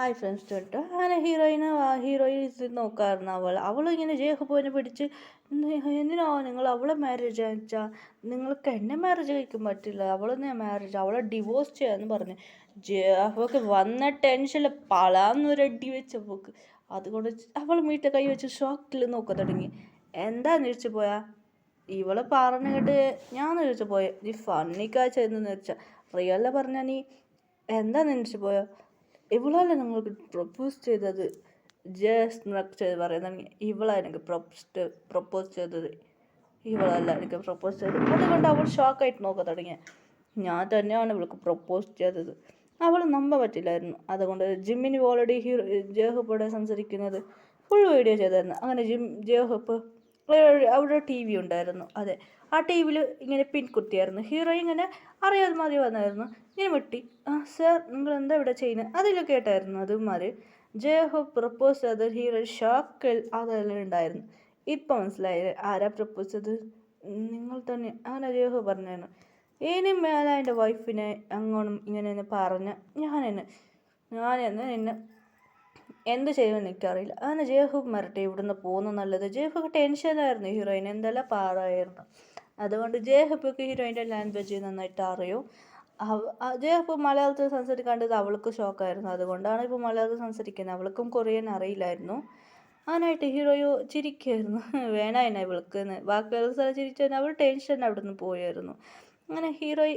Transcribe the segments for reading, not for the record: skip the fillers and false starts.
Hi friends കേട്ടോ അങ്ങനെ heroine നോക്കാറുണ്ട് അവളിങ്ങനെ ജേഹബോനെ പിടിച്ച് എന്തിനാ നിങ്ങൾ അവളെ മാരേജ് അയച്ചാൽ നിങ്ങൾക്ക് എന്നെ മാരേജ് കഴിക്കാൻ പറ്റില്ല അവളെന്നെ മാരേജ് അവളെ ഡിവോഴ്സ് ചെയ്യാന്ന് പറഞ്ഞു ജേഹബക്ക് വന്ന ടെൻഷനിൽ പളാന്നൊരടി വെച്ച പോക്ക് അതുകൊണ്ട് അവൾ മീറ്റ കൈ വെച്ച് ഷോക്കിൽ നോക്കാൻ തുടങ്ങി. എന്താ നിരിച്ചു പോയാ ഇവള് പറഞ്ഞു കേട്ട് ഞാൻ നിരിച്ചു പോയ നീ ഫണ്ണിക്കാഴ്ച എന്ന് വെച്ചാൽ റിയല്ല പറഞ്ഞ നീ എന്താ നിരിച്ചു പോയോ ഇവളല്ലേ നിങ്ങൾക്ക് പ്രപ്പോസ് ചെയ്തത് ജസ്റ്റ് പറയുന്നത് ഇവളാണ് എനിക്ക് പ്രപ്പോസ് ചെയ്തത് ഇവളല്ല എനിക്ക് പ്രപ്പോസ് ചെയ്തത്. അതുകൊണ്ട് അവൾ ഷോക്കായിട്ട് നോക്കാൻ തുടങ്ങിയ ഞാൻ തന്നെയാണ് ഇവൾക്ക് പ്രപ്പോസ് ചെയ്തത്. അവൾ നമ്പാൻ പറ്റില്ലായിരുന്നു. അതുകൊണ്ട് ജിമ്മിന് ഓൾറെഡി ജേഹബോടെ സംസാരിക്കുന്നത് ഫുൾ വീഡിയോ ചെയ്തായിരുന്നു. അങ്ങനെ ജേഹബ് അവിടെ ടി വി ഉണ്ടായിരുന്നു. അതെ, ആ ടി വിയിൽ ഇങ്ങനെ പിൻ കുത്തിയായിരുന്നു. ഹീറോ ഇങ്ങനെ അറിയാതെ മതി വന്നായിരുന്നു. ഇങ്ങനെ വെട്ടി സാർ നിങ്ങൾ എന്താ ഇവിടെ ചെയ്യുന്നത് അതിൽ കേട്ടായിരുന്നു. അതുമാതിരി ജേഹബ് പ്രപ്പോസ് ചെയ്ത് ഹീറോ ഷോക്കിൽ അതെല്ലാം ഉണ്ടായിരുന്നു. ഇപ്പം മനസ്സിലായി ആരാ പ്രപ്പോസ് ചെയ്ത് നിങ്ങൾ തന്നെ അങ്ങനെ ജേഹബ് പറഞ്ഞായിരുന്നു. ഇനി മേലെ എൻ്റെ വൈഫിനെ അങ്ങോട്ടും ഇങ്ങനെ പറഞ്ഞ ഞാൻ എന്നെ എന്ത് ചെയ്യുമെന്ന് എനിക്കറിയില്ല. അങ്ങനെ ജേഹബ് മരട്ടെ ഇവിടുന്ന് പോകുന്നു നല്ലത്. ജേഹബ് ടെൻഷനായിരുന്നു. ഹീറോയിൻ എന്തെല്ലാം പാടായിരുന്നു. അതുകൊണ്ട് ജേഹബക്ക് ഹീറോയിൻ്റെ ലാംഗ്വേജ് നന്നായിട്ട് അറിയും. ജേഹബ് മലയാളത്തിൽ സംസാരിക്കേണ്ടത് അവൾക്ക് ഷോക്കായിരുന്നു. അതുകൊണ്ടാണ് ഇപ്പോൾ മലയാളത്തിൽ സംസാരിക്കുന്നത്. അവൾക്കും കൊറിയൻ അറിയില്ലായിരുന്നു. അങ്ങനായിട്ട് ഹീറോയോ ചിരിക്കായിരുന്നു. വേണമായിരുന്നു ഇവൾക്ക് ബാക്കിയുള്ള സ്ഥലം ചിരിച്ചു കഴിഞ്ഞാൽ അവൾ ടെൻഷൻ അവിടെ നിന്ന് പോയായിരുന്നു. അങ്ങനെ ഹീറോയി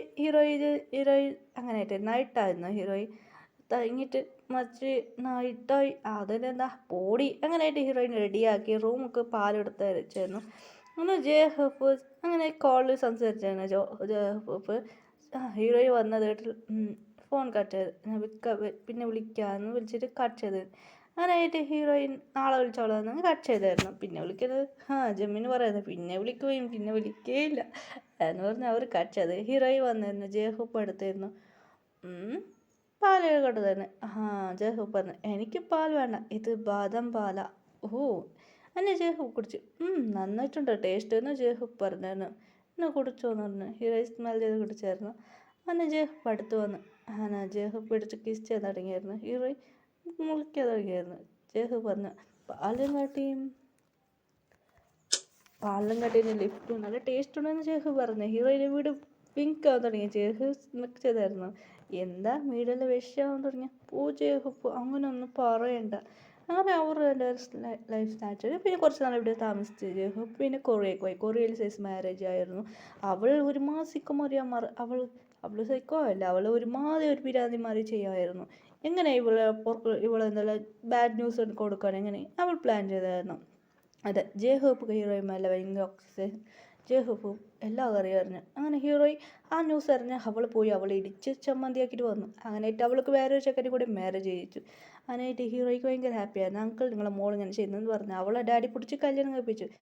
അങ്ങനെയായിട്ട് നൈറ്റായിരുന്നു. ഹീറോയി തങ്ങിയിട്ട് മറിച്ച് നൈറ്റായി അതിനെന്താ പൊടി അങ്ങനെയായിട്ട് ഹീറോയിൻ റെഡിയാക്കി റൂമൊക്കെ പാലെടുത്ത് അരച്ചായിരുന്നു. അങ്ങനെ ജേഹബ് അങ്ങനെ കോളിൽ സംസാരിച്ചായിരുന്നു. ജേഹബ് ഹീറോയി വന്നത് ഫോൺ കട്ട് ചെയ്ത് പിന്നെ വിളിക്കാമെന്ന് വിളിച്ചിട്ട് കട്ട് ചെയ്ത് അങ്ങനെയായിട്ട് ഹീറോയിൻ നാളെ വിളിച്ചോളാന്ന് കട്ട് ചെയ്തായിരുന്നു. പിന്നെ വിളിക്കുന്നത് ജമ്മിന് പറയുന്നത് പിന്നെ വിളിക്കുകയും പിന്നെ വിളിക്കുകയില്ല എന്ന് പറഞ്ഞ് അവർ കട്ട് ചെയ്ത്. ഹീറോയി വന്നിരുന്നു. ജേഹബ് എടുത്തായിരുന്നു. പാല് കൊണ്ടു ജേഹബ് പറഞ്ഞു എനിക്ക് പാൽ വേണ്ട, ഇത് ബാദം പാലാ. ഓ എന്നെ ജേഹബ് കുടിച്ചു. നന്നായിട്ടുണ്ട് ടേസ്റ്റ് എന്ന് ജേഹബ് പറഞ്ഞായിരുന്നു. എന്നെ കുടിച്ചോന്ന് പറഞ്ഞു. ഹീറോയി സ്മെൽ ചെയ്ത് കുടിച്ചായിരുന്നു. അങ്ങനെ ജേഹബ് അടുത്ത് വന്ന് ജേഹബ് പിടിച്ച് കിസ് ചെയ്യാൻ തുടങ്ങിയായിരുന്നു. ഹീറോയി മുളിക്കാൻ തുടങ്ങിയായിരുന്നു. ജേഹബ് പറഞ്ഞു പാലും കട്ടിയും ലിഫ്റ്റും നല്ല ടേസ്റ്റ് ഉണ്ടെന്ന് ജേഹബ് പറഞ്ഞു. ഹീറോയിൻ്റെ വീട് പിങ്ക് ആവാൻ തുടങ്ങി. ജേഹബ് സ്മെക്ക് ചെയ്തായിരുന്നു. എന്താ വീടിൻ്റെ വിഷയമാവാൻ തുടങ്ങി. ജേഹബ് അങ്ങനെയൊന്നും പറയണ്ട. അങ്ങനെ അവർ ലൈഫ് സ്റ്റാർട്ട് ചെയ്തു. പിന്നെ കുറച്ച് നാൾ ഇവിടെ താമസിച്ച് ജേഹബ് പിന്നെ കൊറിയയ്ക്ക് പോയി. കൊറിയയിൽ സൈസ് മാരേജ് ആയിരുന്നു. അവൾ ഒരുമാതിരി സിക്കോമറിയാൻ അവൾ സൈക്കോ അല്ല, അവൾ ഒരുമാതിരി ഒരു പിരാതിമാരി ചെയ്യുമായിരുന്നു. എങ്ങനെ ഇവളെന്തെല്ലാം ബാഡ് ന്യൂസ് കൊടുക്കാൻ എങ്ങനെ അവൾ പ്ലാൻ ചെയ്തായിരുന്നു. അതെ, ജേഹബ് ഹീറോയുമല്ല ഭയങ്കര ഒബ്സെഷൻ. ജേഹബ് എല്ലാ കാര്യം അറിഞ്ഞു. അങ്ങനെ ഹീറോയി ആ ന്യൂസ് അറിഞ്ഞ് അവൾ പോയി അവളെ ഇടിച്ച് ചമ്മന്തിയാക്കിയിട്ട് വന്നു. അങ്ങനെയായിട്ട് അവൾക്ക് വേറൊരു ചെക്കനെ കൂടി മാരേജ് ചെയ്യിച്ചു. അങ്ങനെയായിട്ട് ഹീറോയ്ക്ക് ഭയങ്കര ഹാപ്പിയായിരുന്നു. അങ്കിൾ നിങ്ങളെ മോൾ ഇങ്ങനെ ചെയ്യുന്നതെന്ന് പറഞ്ഞ് അവളെ ഡാഡി പിടിച്ച് കല്യാണം കഴിപ്പിച്ചു.